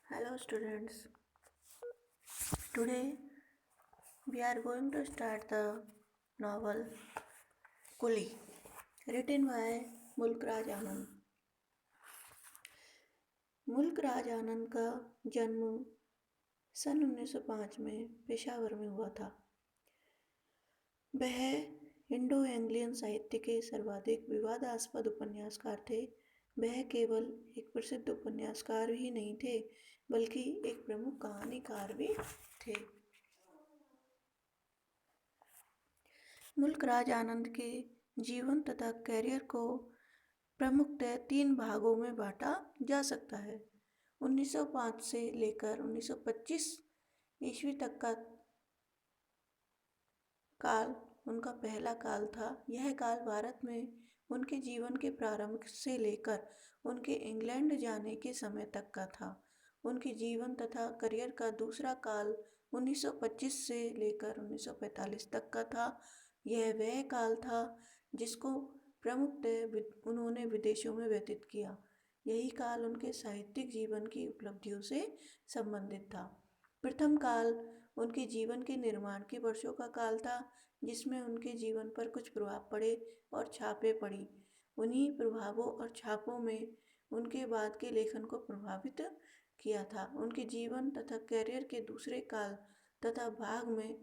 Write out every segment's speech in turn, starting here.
Hello students. Today we are going to start the novel Kuli, written by Mulk Raj Anand. मुल्क राज आनंद का जन्म सन 1905 में पेशावर में हुआ था। वह इंडो एंग्लियन साहित्य के सर्वाधिक विवादास्पद उपन्यासकार थे। वह केवल एक प्रसिद्ध उपन्यासकार ही नहीं थे, बल्कि एक प्रमुख कहानीकार भी थे। मुल्क राज आनंद के जीवन तथा कैरियर को प्रमुखतः 3 भागों में बांटा जा सकता है। 1905 से लेकर 1925 ईस्वी तक का काल उनका पहला काल था। यह काल भारत में उनके जीवन के प्रारंभ से लेकर उनके इंग्लैंड जाने के समय तक का था। उनके जीवन तथा करियर का दूसरा काल 1925 से लेकर 1945 तक का था। यह वह काल था जिसको प्रमुखतः उन्होंने विदेशों में व्यतीत किया। यही काल उनके साहित्यिक जीवन की उपलब्धियों से संबंधित था। प्रथम काल उनके जीवन के निर्माण के वर्षों का काल था, जिसमें उनके जीवन पर कुछ प्रभाव पड़े और छापें पड़ी। उन्हीं प्रभावों और छापों में उनके बाद के लेखन को प्रभावित किया था। उनके जीवन तथा कैरियर के दूसरे काल तथा भाग में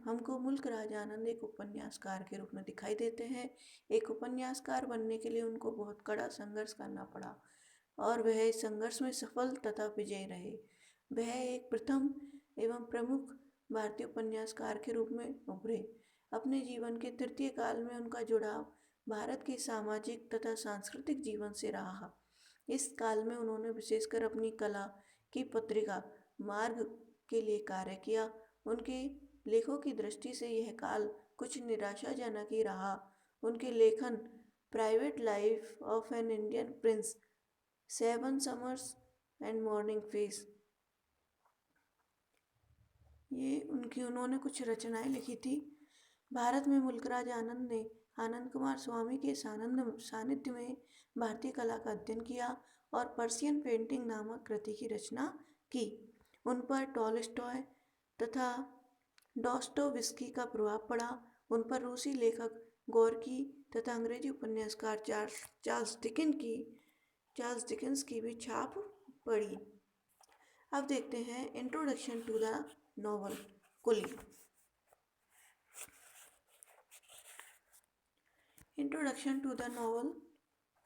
हमको मुल्क राज आनंद एक उपन्यासकार के रूप में दिखाई देते हैं। एक उपन्यासकार बनने के लिए उनको बहुत कड़ा संघर्ष करना पड़ा और वह इस संघर्ष में सफल तथा विजयी रहे। वह एक प्रथम एवं प्रमुख भारतीय उपन्यासकार के रूप में उभरे। अपने जीवन के तृतीय काल में उनका जुड़ाव भारत के सामाजिक तथा सांस्कृतिक जीवन से रहा। इस काल में उन्होंने विशेषकर अपनी कला की पत्रिका मार्ग के लिए कार्य किया। उनके लेखों की दृष्टि से यह काल कुछ निराशाजनक ही रहा। उनके लेखन private life of an Indian Prince, 7 summers and morning face, ये उन्होंने कुछ रचनाएं लिखी थी। भारत में मुल्क राज आनंद ने आनंद कुमार स्वामी के सानिध्य में भारतीय कला का अध्ययन किया और पर्शियन पेंटिंग नामक कृति की रचना की। उन पर टॉलस्टॉय तथा डॉस्टोवस्की का प्रभाव पड़ा। उन पर रूसी लेखक गोर्की तथा अंग्रेजी उपन्यासकार चार्ल्स डिकेंस की भी छाप पड़ी। अब देखते हैं introduction to the novel Coolie. Introduction to the novel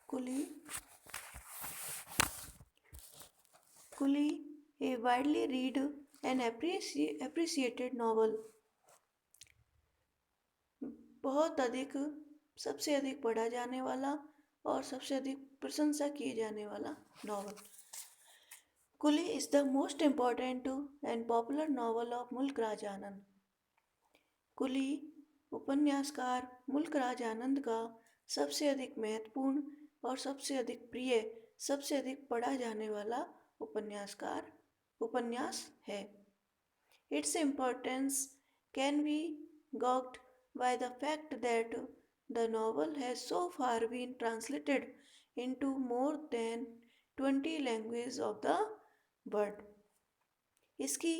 Coolie. Coolie, a widely read and appreciated novel. बहुत अधिक, सबसे अधिक पढ़ा जाने वाला और सबसे अधिक प्रशंसा किए जाने वाला novel. Coolie is the most important and popular novel of Mulk Raj आनंद। कुली उपन्यासकार मुल्क राज आनंद का सबसे अधिक महत्वपूर्ण और सबसे अधिक प्रिय, सबसे अधिक पढ़ा जाने वाला उपन्यास है। Its importance can be gauged by the fact that the novel has so far been translated into more than 20 languages of the world. इसकी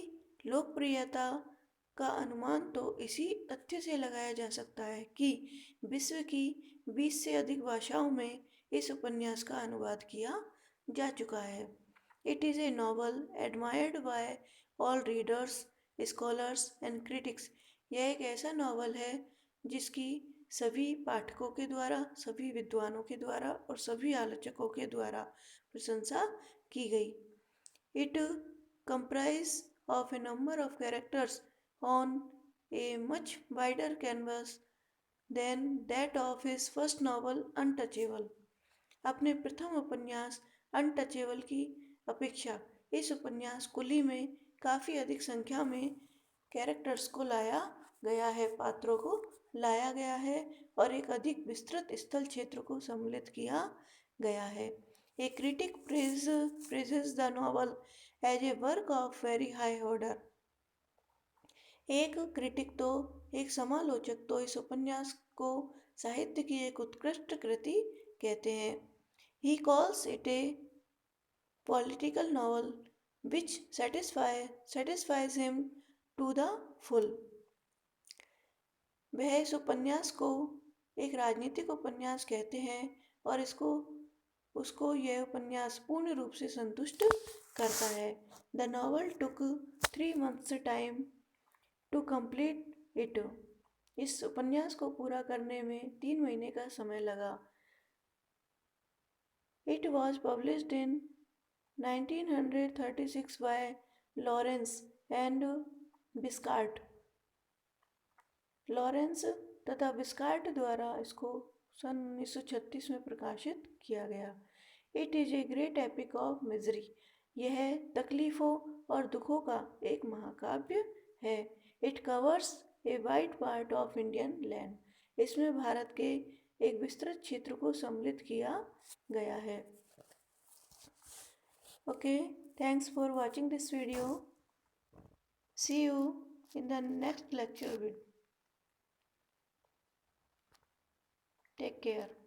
लोकप्रियता का अनुमान तो इसी तथ्य से लगाया जा सकता है कि विश्व की 20 से अधिक भाषाओं में इस उपन्यास का अनुवाद किया जा चुका है। It is a novel admired by all readers, scholars and critics. यह एक ऐसा नॉवल है जिसकी सभी पाठकों के द्वारा, सभी विद्वानों के द्वारा और सभी आलोचकों के द्वारा प्रशंसा की गई। It comprise of a number of characters on a much wider canvas than that of his first novel Untouchable. अपने प्रथम उपन्यास अनटचेबल की अपेक्षा इस उपन्यास कुली में काफ़ी अधिक संख्या में कैरेक्टर्स को लाया गया है, पात्रों को लाया गया है और एक अधिक विस्तृत स्थल क्षेत्र को सम्मिलित किया गया है। A critic praises the novel as a work of very high order. एक समालोचक तो इस उपन्यास को साहित्य की एक उत्कृष्ट कृति कहते हैं। He calls it a political novel which satisfies him to the full। वह इस उपन्यास को एक राजनीतिक उपन्यास कहते हैं और उसको यह उपन्यास पूर्ण रूप से संतुष्ट करता है। The novel took 3 months time to complete it. इस उपन्यास को पूरा करने में 3 महीने का समय लगा। It was published in 1936 by Lawrence and Biscart. Lawrence तथा बिस्कार्ट द्वारा इसको सन 1936 में प्रकाशित किया गया। It is a great epic of misery. यह तकलीफ़ों और दुखों का एक महाकाव्य है। It covers a wide part of Indian land. इसमें भारत के एक विस्तृत क्षेत्र को सम्मिलित किया गया है। Okay, thanks for watching this video. See you in the next lecture video. Take care.